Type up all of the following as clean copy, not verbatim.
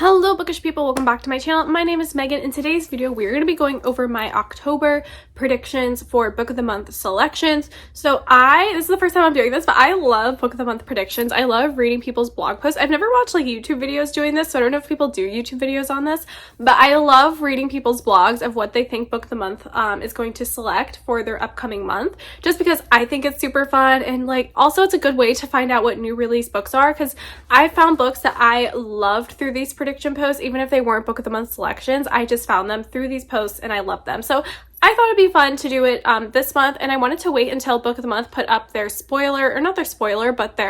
Hello bookish people, welcome back to my channel. My name is Megan. In today's video we're going to be going over my October predictions for book of the month selections. So this is the first time I'm doing this, but I love book of the month predictions. I love reading people's blog posts. I've never watched like YouTube videos doing this, so I don't know if people do YouTube videos on this, but I love reading people's blogs of what they think book of the month is going to select for their upcoming month, just because I think it's super fun, and like also it's a good way to find out what new release books are, because I found books that I loved through these prediction posts. Even if they weren't book of the month selections, I just found them through these posts and I loved them. So I thought it'd be fun to do it this month, and I wanted to wait until book of the month put up their spoiler, or not their spoiler, but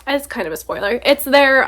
it's kind of a spoiler. It's their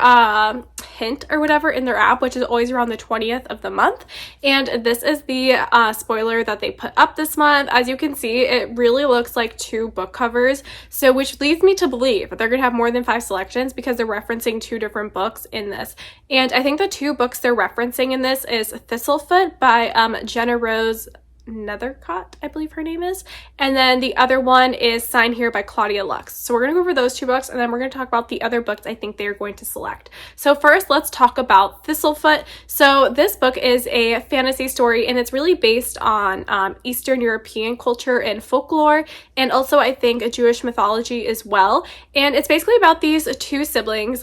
hint or whatever in their app, which is always around the 20th of the month. And this is the spoiler that they put up this month. As you can see, it really looks like two book covers. So which leads me to believe that they're going to have more than 5 selections, because they're referencing 2 different books in this. And I think the 2 books they're referencing in this is Thistlefoot by Jenna Rose Nethercott, I believe her name is, and then the other one is Sign Here by Claudia Lux. So we're going to go over those 2 books, and then we're going to talk about the other books I think they are going to select. So first, let's talk about Thistlefoot. So this book is a fantasy story, and it's really based on Eastern European culture and folklore, and also I think a Jewish mythology as well. And it's basically about these 2 siblings.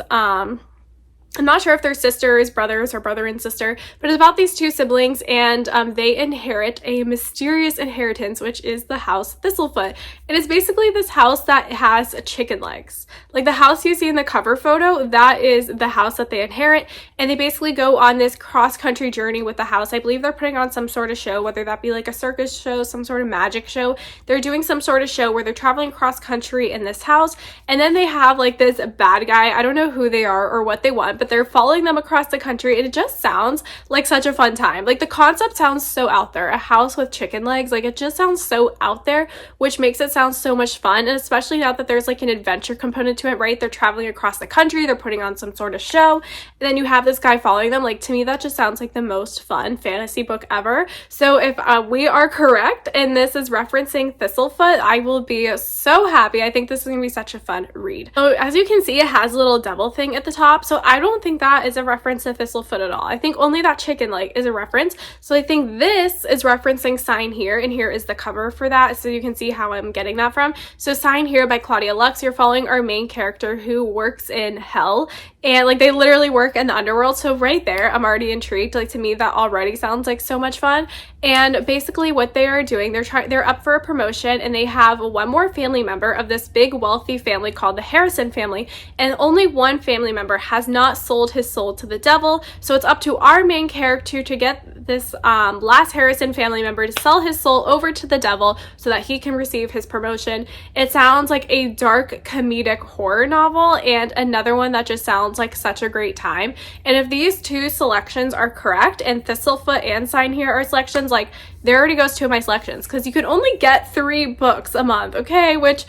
I'm not sure if they're sisters, brothers, or brother and sister, but it's about these 2 siblings, and they inherit a mysterious inheritance, which is the house Thistlefoot. And it's basically this house that has chicken legs. Like the house you see in the cover photo, that is the house that they inherit, and they basically go on this cross-country journey with the house. I believe they're putting on some sort of show, whether that be like a circus show, some sort of magic show. They're doing some sort of show where they're traveling cross-country in this house, and then they have like this bad guy. I don't know who they are or what they want, but they're following them across the country, and it just sounds like such a fun time. Like the concept sounds so out there. A house with chicken legs, like it just sounds so out there, which makes it sound so much fun. And especially now that there's like an adventure component to it, right? They're traveling across the country, they're putting on some sort of show, and then you have this guy following them. Like to me, that just sounds like the most fun fantasy book ever. So if we are correct and this is referencing Thistlefoot, I will be so happy. I think this is gonna be such a fun read. So as you can see, it has a little devil thing at the top, so I don't think that is a reference to Thistlefoot at all. I think only that chicken leg is a reference. So I think this is referencing Sign Here, and here is the cover for that, so you can see how I'm getting that from. So Sign Here by Claudia Lux, you're following our main character who works in hell, and like they literally work in the underworld. So right there, I'm already intrigued. Like to me, that already sounds like so much fun. And basically what they are doing, they're up for a promotion, and they have one more family member of this big wealthy family called the Harrison family, and only one family member has not sold his soul to the devil. So it's up to our main character to get this last Harrison family member to sell his soul over to the devil so that he can receive his promotion. It sounds like a dark comedic horror novel, and another one that just sounds like such a great time. And if these 2 selections are correct, and Thistlefoot and Sign Here are selections, like there already goes 2 of my selections, because you can only get 3 books a month, okay? Which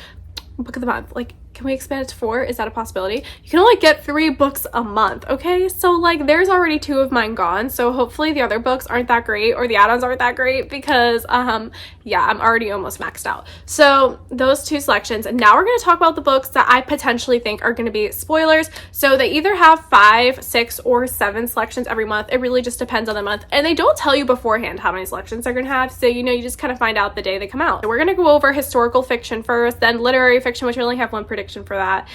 book of the month, like, can we expand it to 4? Is that a possibility? You can only get 3 books a month, okay? So like there's already 2 of mine gone, so hopefully the other books aren't that great, or the add-ons aren't that great, because yeah, I'm already almost maxed out. So those 2 selections. And now we're going to talk about the books that I potentially think are going to be spoilers. So they either have 5, 6, or 7 selections every month. It really just depends on the month, and they don't tell you beforehand how many selections they're going to have, so you know, you just kind of find out the day they come out. So we're going to go over historical fiction first, then literary fiction, which we only have 1 prediction for that,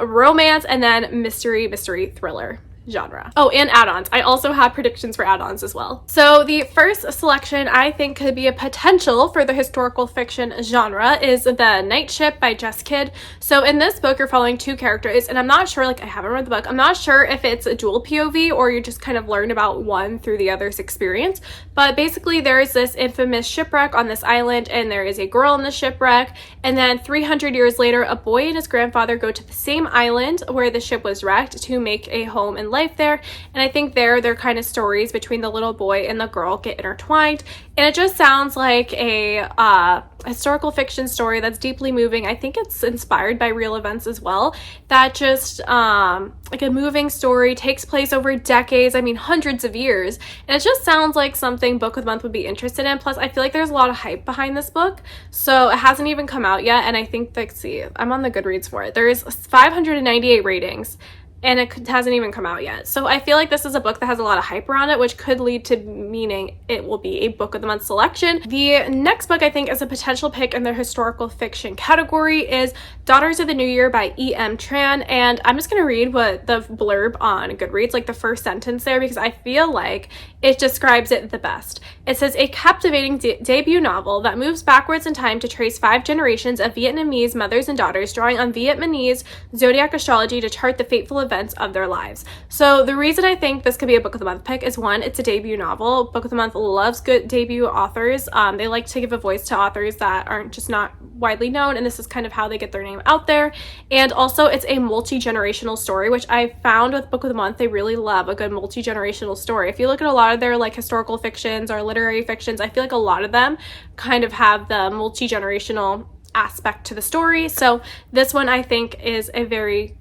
romance, and then mystery thriller genre. Oh, and add-ons. I also have predictions for add-ons as well. So the first selection I think could be a potential for the historical fiction genre is The Night Ship by Jess Kidd. So in this book, you're following 2 characters, and I'm not sure, like I haven't read the book, I'm not sure if it's a dual POV or you just kind of learn about one through the other's experience, but basically there is this infamous shipwreck on this island, and there is a girl in the shipwreck, and then 300 years later, a boy and his grandfather go to the same island where the ship was wrecked to make a home and life there. And I think their kind of stories between the little boy and the girl get intertwined, and it just sounds like a historical fiction story that's deeply moving. I think it's inspired by real events as well. That just like a moving story, takes place over decades, I mean hundreds of years, and it just sounds like something book of the month would be interested in. Plus I feel like there's a lot of hype behind this book, so it hasn't even come out yet, and I think, let's see, I'm on the Goodreads for it, there's 598 ratings. and it hasn't even come out yet. So I feel like this is a book that has a lot of hype around it, which could lead to meaning it will be a book of the month selection. The next book I think is a potential pick in the historical fiction category is Daughters of the New Year by E.M. Tran, and I'm just gonna read what the blurb on Goodreads, like the first sentence there, because I feel like it describes it the best. It says, a captivating debut novel that moves backwards in time to trace 5 generations of Vietnamese mothers and daughters, drawing on Vietnamese zodiac astrology to chart the fateful events of their lives. So the reason I think this could be a book of the month pick is, one, it's a debut novel. Book of the month loves good debut authors. They like to give a voice to authors that aren't just not widely known, and this is kind of how they get their name out there. And also it's a multi-generational story, which I found with book of the month, they really love a good multi-generational story. If you look at a lot of their like historical fictions or literary fictions, I feel like a lot of them kind of have the multi-generational aspect to the story. So this one I think is a very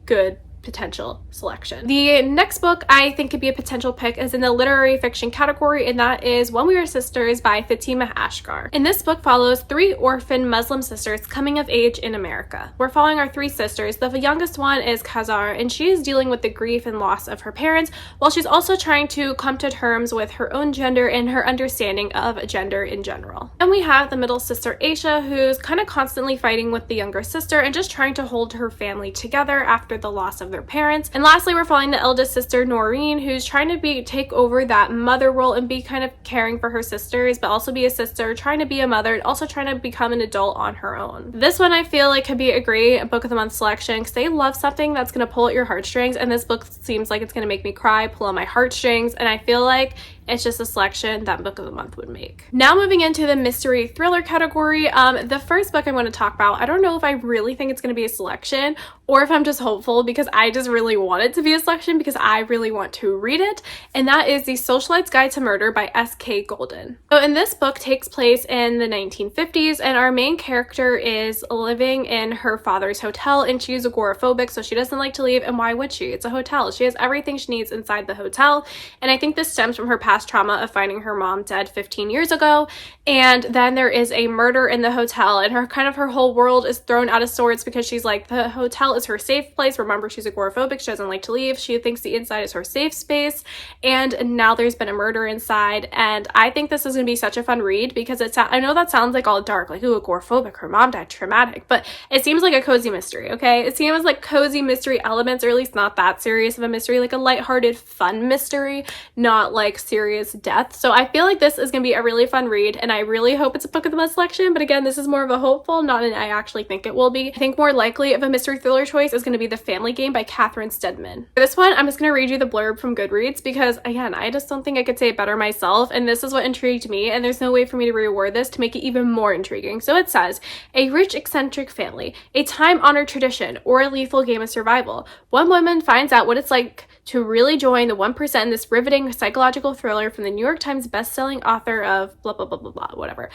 good potential selection. The next book I think could be a potential pick is in the literary fiction category, and that is When We Were Sisters by Fatima Ashgar. And this book follows 3 orphan Muslim sisters coming of age in America. We're following our 3 sisters. The youngest one is Khazar, and she is dealing with the grief and loss of her parents, while she's also trying to come to terms with her own gender and her understanding of gender in general. And we have the middle sister Aisha, who's kind of constantly fighting with the younger sister and just trying to hold her family together after the loss of their parents. And lastly, we're following the eldest sister Noreen, who's trying to take over that mother role and be kind of caring for her sisters, but also be a sister, trying to be a mother, and also trying to become an adult on her own. This one I feel like could be a great book of the month selection because they love something that's going to pull at your heartstrings, and this book seems like it's going to make me cry, pull on my heartstrings, and I feel like it's just a selection that book of the month would make. Now moving into the mystery thriller category, the first book I'm going to talk about, I don't know if I really think it's going to be a selection or if I'm just hopeful because I just really want it to be a selection because I really want to read it, and that is The Socialite's Guide to Murder by S.K. Golden. So in this book takes place in the 1950s, and our main character is living in her father's hotel, and she's agoraphobic, so she doesn't like to leave, and why would she? It's a hotel. She has everything she needs inside the hotel, and I think this stems from her past trauma of finding her mom dead 15 years ago, and then there is a murder in the hotel, and her whole world is thrown out of sorts because she's like, the hotel is her safe place. Remember, she's agoraphobic. She doesn't like to leave. She thinks the inside is her safe space, and now there's been a murder inside, and I think this is going to be such a fun read because I know that sounds like all dark, like, ooh, agoraphobic, her mom died, traumatic, but it seems like a cozy mystery, okay? It seems like cozy mystery elements, or at least not that serious of a mystery, like a lighthearted, fun mystery, not like serious death. So I feel like this is going to be a really fun read, and I really hope it's a book of the month selection, but again, this is more of a hopeful, not an I actually think it will be. I think more likely of a mystery thriller choice is going to be The Family Game by Catherine Steadman. For this one, I'm just going to read you the blurb from Goodreads because, again, I just don't think I could say it better myself, and this is what intrigued me, and there's no way for me to reword this to make it even more intriguing. So it says, a rich, eccentric family, a time-honored tradition, or a lethal game of survival. One woman finds out what it's like to really join the 1% in this riveting psychological thriller from the New York Times best-selling author of blah, blah, blah, blah, blah, whatever.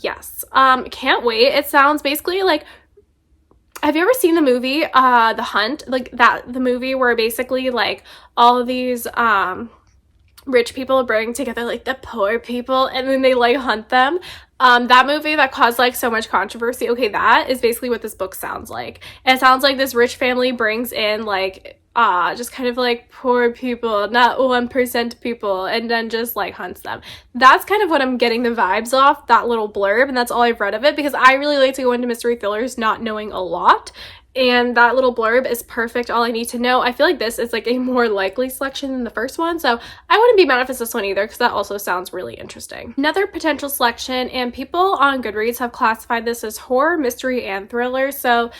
Yes. Can't wait. It sounds basically like, have you ever seen the movie, The Hunt? Like the movie where basically like all of these, rich people bring together like the poor people and then they like hunt them. That movie that caused like so much controversy. Okay, that is basically what this book sounds like. It sounds like this rich family brings in like just kind of like poor people, not 1% people, and then just like hunts them. That's kind of what I'm getting the vibes off that little blurb, and that's all I've read of it because I really like to go into mystery thrillers not knowing a lot. And that little blurb is perfect, all I need to know. I feel like this is like a more likely selection than the first one, so I wouldn't be mad if it's this one either because that also sounds really interesting. Another potential selection, and people on Goodreads have classified this as horror, mystery, and thriller, so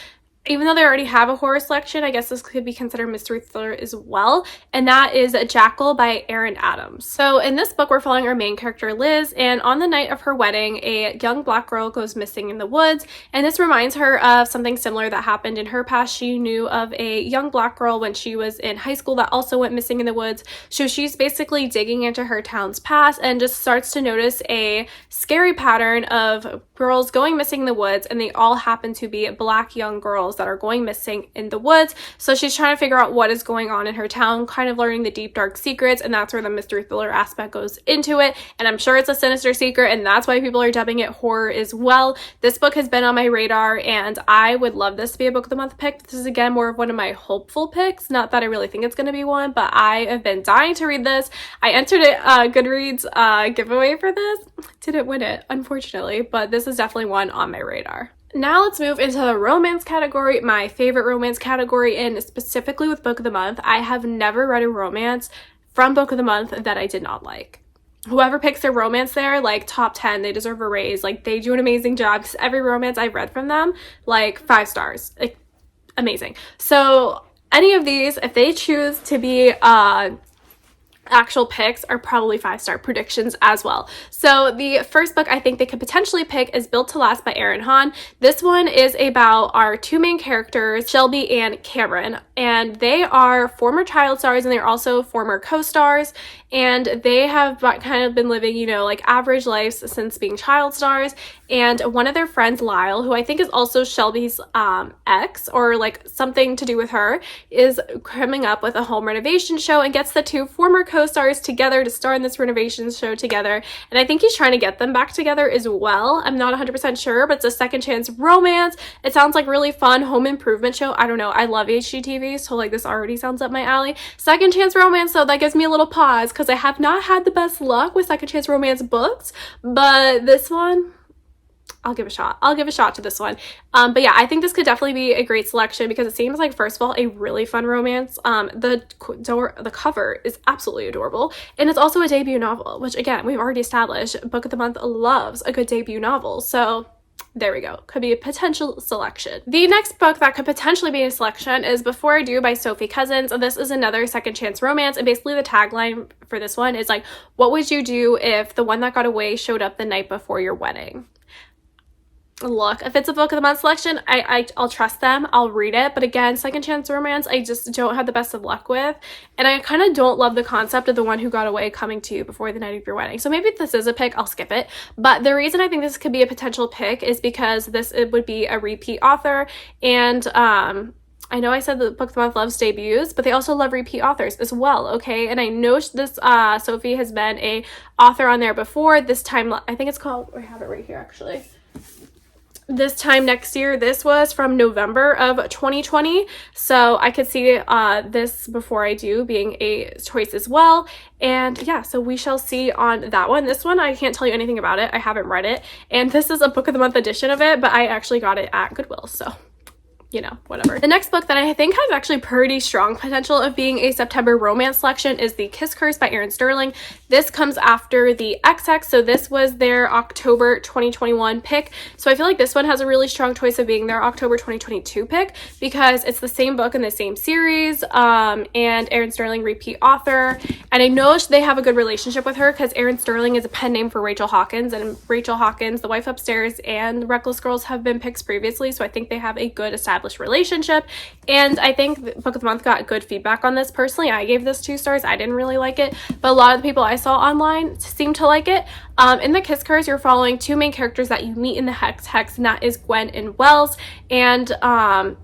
even though they already have a horror selection, I guess this could be considered mystery thriller as well, and that is Jackal by Erin Adams. So in this book, we're following our main character, Liz, and on the night of her wedding, a young black girl goes missing in the woods, and this reminds her of something similar that happened in her past. She knew of a young black girl when she was in high school that also went missing in the woods, so she's basically digging into her town's past and just starts to notice a scary pattern of girls going missing in the woods, and they all happen to be Black young girls that are going missing in the woods. So she's trying to figure out what is going on in her town, kind of learning the deep dark secrets, and that's where the mystery thriller aspect goes into it. And I'm sure it's a sinister secret, and that's why people are dubbing it horror as well. This book has been on my radar, and I would love this to be a book of the month pick. This is again more of one of my hopeful picks, not that I really think it's going to be one, but I have been dying to read this. I entered a Goodreads giveaway for this. Didn't win it, unfortunately, but this is definitely one on my radar. Now let's move into the romance category, my favorite romance category, and specifically with book of the month. I have never read a romance from book of the month that I did not like. Whoever picks their romance there, like top 10, they deserve a raise. Like, they do an amazing job, because every romance I've read from them, like 5 stars, like amazing. So any of these, if they choose to be actual picks, are probably 5-star predictions as well. So the first book I think they could potentially pick is Built to Last by Erin Hahn. This one is about our 2 main characters, Shelby and Cameron, and they are former child stars, and they're also former co-stars, and they have kind of been living, you know, like average lives since being child stars. And one of their friends, Lyle, who I think is also Shelby's ex, or like something to do with her, is coming up with a home renovation show and gets the 2 former co-stars together to star in this renovation show together. And I think he's trying to get them back together as well. I'm not 100% sure, but it's a second chance romance. It sounds like really fun home improvement show. I don't know. I love HGTV, so like this already sounds up my alley. Second chance romance, so that gives me a little pause, because I have not had the best luck with second chance romance books, but this one, I'll give a shot. I'll give a shot to this one. But yeah, I think this could definitely be a great selection, because it seems like, first of all, a really fun romance. The cover is absolutely adorable, and it's also a debut novel, which again, we've already established Book of the Month loves a good debut novel. So there we go. Could be a potential selection. The next book that could potentially be a selection is Before I Do by Sophie Cousins. This is another second chance romance, and basically the tagline for this one is like, what would you do if the one that got away showed up the night before your wedding? Look, if it's a book of the month selection, I'll trust them. I'll read it. But again, second chance romance, I just don't have the best of luck with. And I kind of don't love the concept of the one who got away coming to you before the night of your wedding. So maybe if this is a pick, I'll skip it. But the reason I think this could be a potential pick is because it would be a repeat author. And I know I said the Book of the Month loves debuts, but they also love repeat authors as well, okay? And I know this Sophie has been a author on there before. This time, I think it's called, I have it right here actually. This time next year, this was from November of 2020, so I could see this Before I Do being a choice as well. And yeah, so we shall see on that one. This one, I can't tell you anything about it. I haven't read it, and this is a Book of the Month edition of it, but I actually got it at Goodwill, so you know, whatever. The next book that I think has actually pretty strong potential of being a September romance selection is The Kiss Curse by Erin Sterling. This comes after the XX, so this was their October 2021 pick. So I feel like this one has a really strong choice of being their October 2022 pick, because it's the same book in the same series, and Erin Sterling, repeat author. And I know they have a good relationship with her, because Erin Sterling is a pen name for Rachel Hawkins, and Rachel Hawkins, The Wife Upstairs, and Reckless Girls have been picks previously, so I think they have a good established relationship. And I think Book of the Month got good feedback on this. Personally, I gave this 2 stars. I didn't really like it, but a lot of the people I saw online seemed to like it. In The Kiss Curse, you're following 2 main characters that you meet in the Hex, and that is Gwen and Wells. And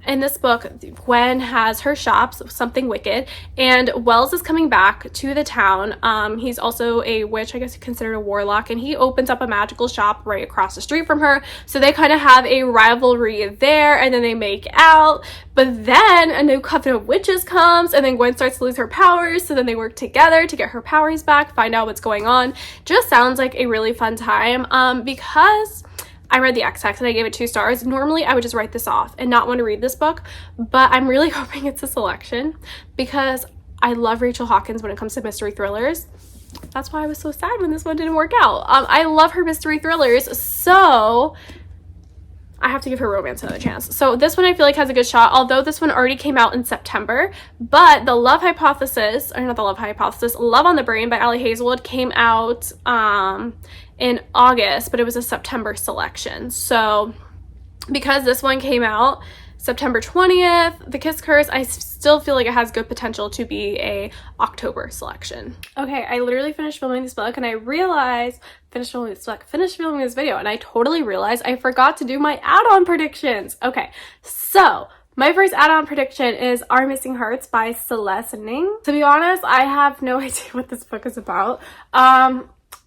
in this book, Gwen has her shops, Something Wicked, and Wells is coming back to the town. He's also a witch, I guess considered a warlock, and he opens up a magical shop right across the street from her. So they kind of have a rivalry there, and then they make out. But then a new coven of witches comes, and then Gwen starts to lose her powers, so then they work together to get her powers back, find out what's going on. Just sounds like a really fun time. Because I read the XX and I gave it 2 stars. Normally I would just write this off and not want to read this book, but I'm really hoping it's a selection, because I love Rachel Hawkins when it comes to mystery thrillers. That's why I was so sad when this one didn't work out. I love her mystery thrillers, so I have to give her romance another chance. So this one I feel like has a good shot, although this one already came out in September. But The Love Hypothesis, or not The Love Hypothesis, Love on the Brain by Allie Hazelwood came out in August, but it was a September selection. So because this one came out September 20th, The Kiss Curse, I still feel like it has good potential to be a October selection. Okay, I literally finished filming this book and I realized, finished filming this video, and I totally realized I forgot to do my add-on predictions. Okay, so my first add-on prediction is Our Missing Hearts by Celeste Ning. To be honest, I have no idea what this book is about.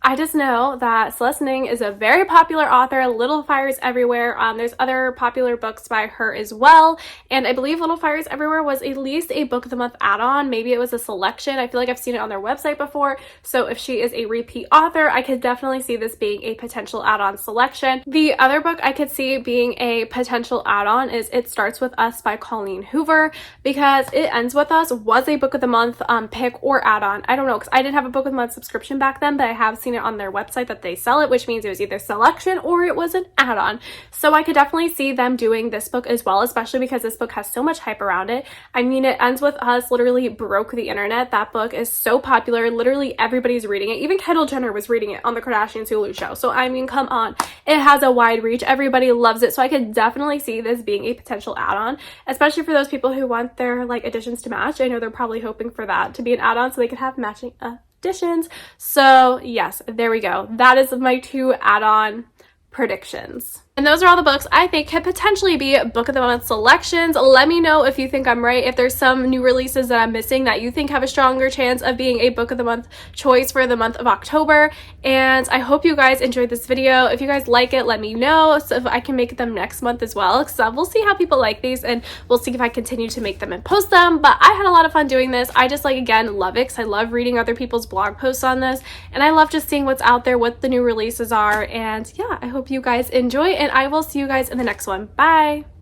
I just know that Celeste Ning is a very popular author. Little Fires Everywhere. There's other popular books by her as well. And I believe Little Fires Everywhere was at least a Book of the Month add-on. Maybe it was a selection. I feel like I've seen it on their website before. So if she is a repeat author, I could definitely see this being a potential add-on selection. The other book I could see being a potential add-on is It Starts With Us by Colleen Hoover, because It Ends With Us was a Book of the Month pick or add-on. I don't know, because I didn't have a Book of the Month subscription back then, but I have seen it on their website that they sell it, which means it was either selection or it was an add-on. So I could definitely see them doing this book as well, especially because this book has so much hype around it. I mean, It Ends With Us literally broke the internet. That book is so popular. Literally everybody's reading it. Even Kendall Jenner was reading it on the Kardashians Hulu show. So I mean, come on. It has a wide reach. Everybody loves it. So I could definitely see this being a potential add-on, especially for those people who want their like editions to match. I know they're probably hoping for that to be an add-on so they could have matching editions. So yes, there we go. That is my 2 add-on predictions. And those are all the books I think could potentially be Book of the Month selections. Let me know if you think I'm right, if there's some new releases that I'm missing that you think have a stronger chance of being a Book of the Month choice for the month of October. And I hope you guys enjoyed this video. If you guys like it, let me know so if I can make them next month as well, because we'll see how people like these and we'll see if I continue to make them and post them. But I had a lot of fun doing this. I just like, again, love it because I love reading other people's blog posts on this, and I love just seeing what's out there, what the new releases are. And yeah, I hope you guys enjoy, and I will see you guys in the next one. Bye!